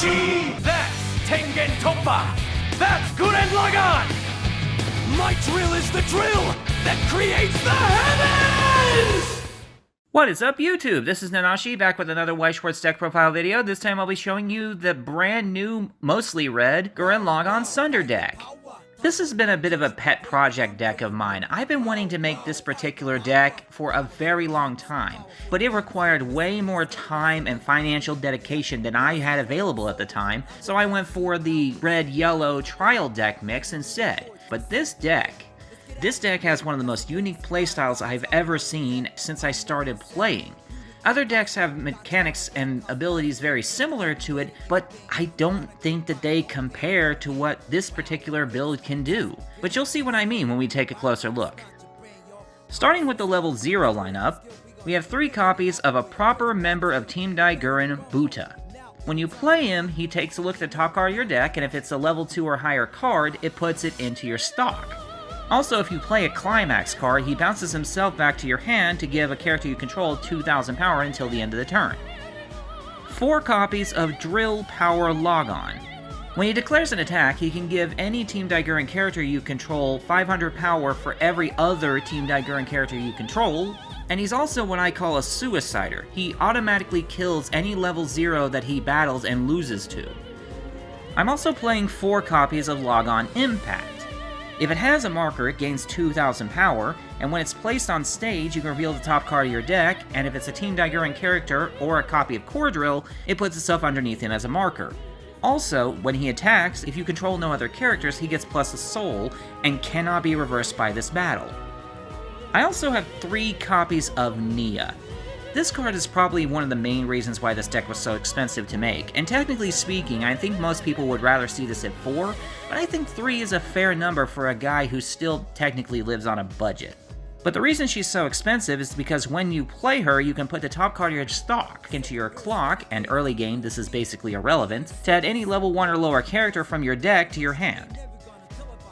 Nanashi! That's Tengen Toppa! That's Gurren Lagann! My drill is the drill that creates the heavens! What is up, YouTube? This is Nanashi, back with another Weiss Schwarz deck profile video. This time I'll be showing you the brand new, mostly red, Gurren Lagann Sunder deck. This has been a bit of a pet project deck of mine. I've been wanting to make this particular deck for a very long time, but it required way more time and financial dedication than I had available at the time, so I went for the red-yellow trial deck mix instead. But this deck has one of the most unique playstyles I've ever seen since I started playing. Other decks have mechanics and abilities very similar to it, but I don't think that they compare to what this particular build can do. But you'll see what I mean when we take a closer look. Starting with the level 0 lineup, we have 3 copies of a proper member of Team Daiguren, Buta. When you play him, he takes a look at the top card of your deck, and if it's a level 2 or higher card, it puts it into your stock. Also, if you play a Climax card, he bounces himself back to your hand to give a character you control 2,000 power until the end of the turn. 4 copies of Drill Power Logon. When he declares an attack, he can give any Team Daiguren character you control 500 power for every other Team Daiguren character you control, and he's also what I call a suicider. He automatically kills any level 0 that he battles and loses to. I'm also playing 4 copies of Logon Impact. If it has a marker, it gains 2,000 power, and when it's placed on stage, you can reveal the top card of your deck, and if it's a Team Daiguren character or a copy of Core Drill, it puts itself underneath him as a marker. Also, when he attacks, if you control no other characters, he gets plus a soul, and cannot be reversed by this battle. I also have 3 copies of Nia. This card is probably one of the main reasons why this deck was so expensive to make, and technically speaking, I think most people would rather see this at 4, but I think 3 is a fair number for a guy who still technically lives on a budget. But the reason she's so expensive is because when you play her, you can put the top card of your stock into your clock, and early game this is basically irrelevant, to add any level 1 or lower character from your deck to your hand.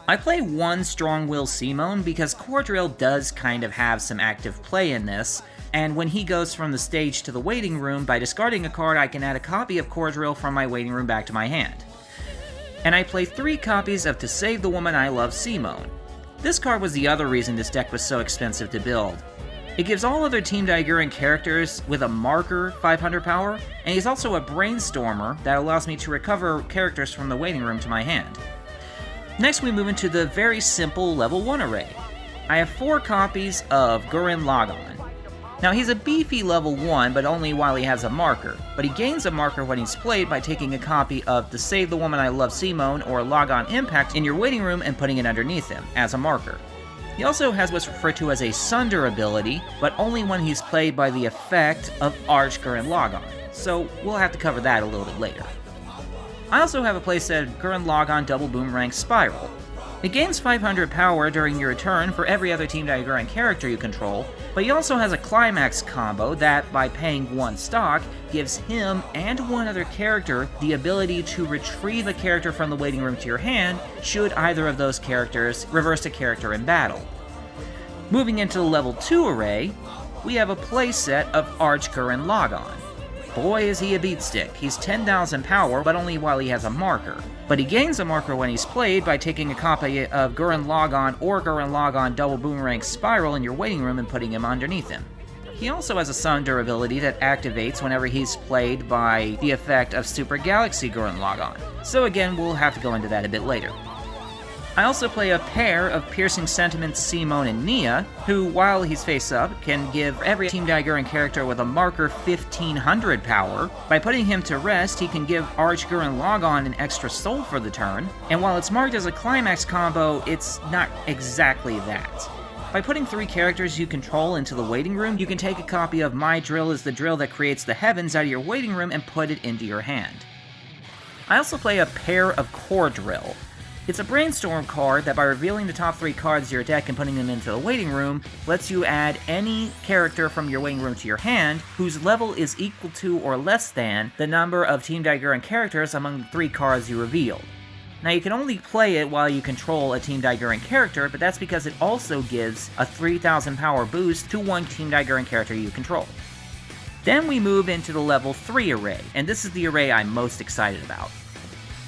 I play 1 Strong Will Simone because Core Drill does kind of have some active play in this, and when he goes from the stage to the waiting room, by discarding a card, I can add a copy of Core Drill from my waiting room back to my hand. And I play 3 copies of To Save the Woman I Love Simone. This card was the other reason this deck was so expensive to build. It gives all other Team Daiguren characters with a marker 500 power, and he's also a Brainstormer that allows me to recover characters from the waiting room to my hand. Next we move into the very simple level 1 array. I have 4 copies of Gurren Lagann. Now he's a beefy level 1, but only while he has a marker, but he gains a marker when he's played by taking a copy of To Save the Woman I Love Simone or Logon Impact in your waiting room and putting it underneath him, as a marker. He also has what's referred to as a Sunder ability, but only when he's played by the effect of Arch Gurren Lagann, so we'll have to cover that a little bit later. I also have a playset of Gurren Lagann Double Boomerang Spiral. It gains 500 power during your turn for every other Team Daiguren character you control, but he also has a Climax combo that, by paying 1 stock, gives him and 1 other character the ability to retrieve a character from the waiting room to your hand, should either of those characters reverse a character in battle. Moving into the level 2 array, we have a playset of Arch Gurren Lagann. Boy is he a beatstick. He's 10,000 power, but only while he has a marker. But he gains a marker when he's played by taking a copy of Gurren Lagann or Gurren Lagann Double Boomerang Spiral in your waiting room and putting him underneath him. He also has a Sunder ability that activates whenever he's played by the effect of Super Galaxy Gurren Lagann. So again, we'll have to go into that a bit later. I also play a pair of Piercing Sentiments Simone and Nia, who, while he's face up, can give every Team Daiguren character with a marker 1500 power. By putting him to rest, he can give Arch Gurren Lagann an extra soul for the turn, and while it's marked as a Climax combo, it's not exactly that. By putting 3 characters you control into the waiting room, you can take a copy of My Drill is the Drill that creates the heavens out of your waiting room and put it into your hand. I also play a pair of Core Drill. It's a Brainstorm card that, by revealing the top 3 cards of your deck and putting them into the waiting room, lets you add any character from your waiting room to your hand whose level is equal to or less than the number of Team Daiguren characters among the 3 cards you revealed. Now you can only play it while you control a Team Daiguren character, but that's because it also gives a 3,000 power boost to 1 Team Daiguren character you control. Then we move into the level 3 array, and this is the array I'm most excited about.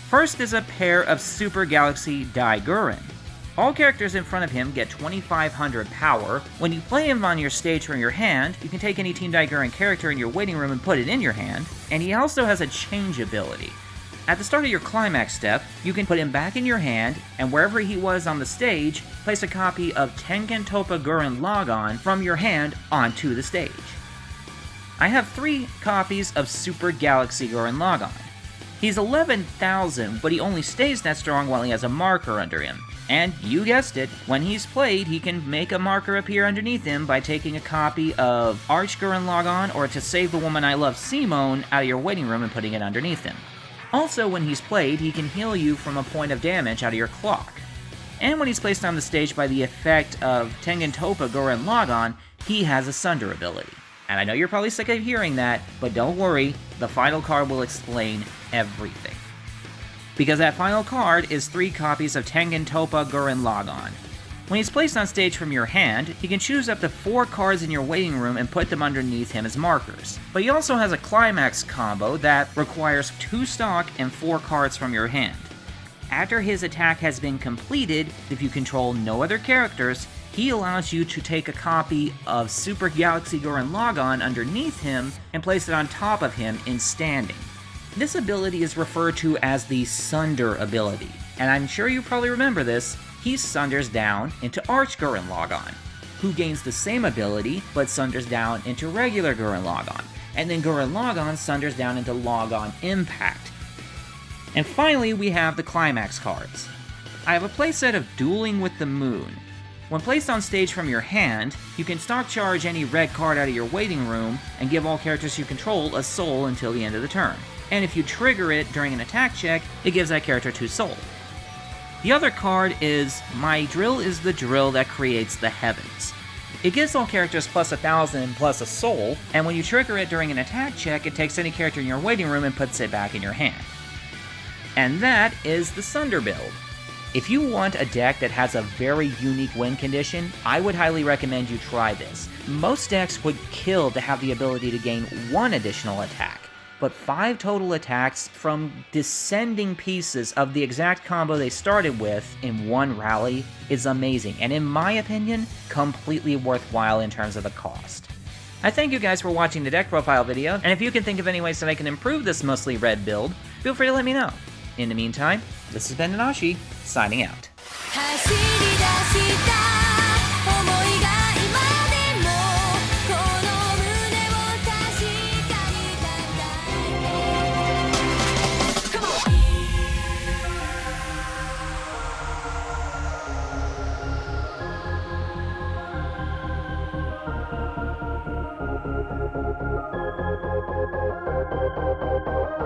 First is a pair of Super Galaxy Daiguren. All characters in front of him get 2500 power. When you play him on your stage from your hand, you can take any Team Daiguren character in your waiting room and put it in your hand, and he also has a change ability. At the start of your Climax step, you can put him back in your hand, and wherever he was on the stage, place a copy of Tengen Toppa Gurren Lagann from your hand onto the stage. I have 3 copies of Super Galaxy Gurren Lagann. He's 11,000, but he only stays that strong while he has a marker under him. And you guessed it, when he's played, he can make a marker appear underneath him by taking a copy of Arch Gurren Lagann or To Save the Woman I Love Simone out of your waiting room and putting it underneath him. Also, when he's played, he can heal you from a point of damage out of your clock. And when he's placed on the stage by the effect of Tengen Toppa Gurren Lagann, he has a Sunder ability. And I know you're probably sick of hearing that, but don't worry, the final card will explain everything. Because that final card is 3 copies of Tengen Toppa Gurren Lagann. When he's placed on stage from your hand, you can choose up to 4 cards in your waiting room and put them underneath him as markers. But he also has a Climax combo that requires 2 stock and 4 cards from your hand. After his attack has been completed, if you control no other characters, he allows you to take a copy of Super Galaxy Gurren Lagann underneath him and place it on top of him in standing. This ability is referred to as the Sunder ability, and I'm sure you probably remember this. He sunders down into Arch Gurren Lagann, who gains the same ability but sunders down into regular Gurren Lagann, and then Gurren Lagann sunders down into Lagann Impact. And finally, we have the Climax cards. I have a playset of Dueling with the Moon. When placed on stage from your hand, you can stock charge any red card out of your waiting room and give all characters you control a soul until the end of the turn. And if you trigger it during an attack check, it gives that character 2 soul. The other card is My Drill is the Drill that Creates the Heavens. It gives all characters plus 1,000 plus a soul, and when you trigger it during an attack check, it takes any character in your waiting room and puts it back in your hand. And that is the Sunder build. If you want a deck that has a very unique win condition, I would highly recommend you try this. Most decks would kill to have the ability to gain 1 additional attack, but 5 total attacks from descending pieces of the exact combo they started with in 1 rally is amazing, and in my opinion, completely worthwhile in terms of the cost. I thank you guys for watching the deck profile video, and if you can think of any ways that I can improve this mostly red build, feel free to let me know. In the meantime, this has been Nanashi, signing out. 走り出した想いが今でもこの胸を確かに叩いて Come on!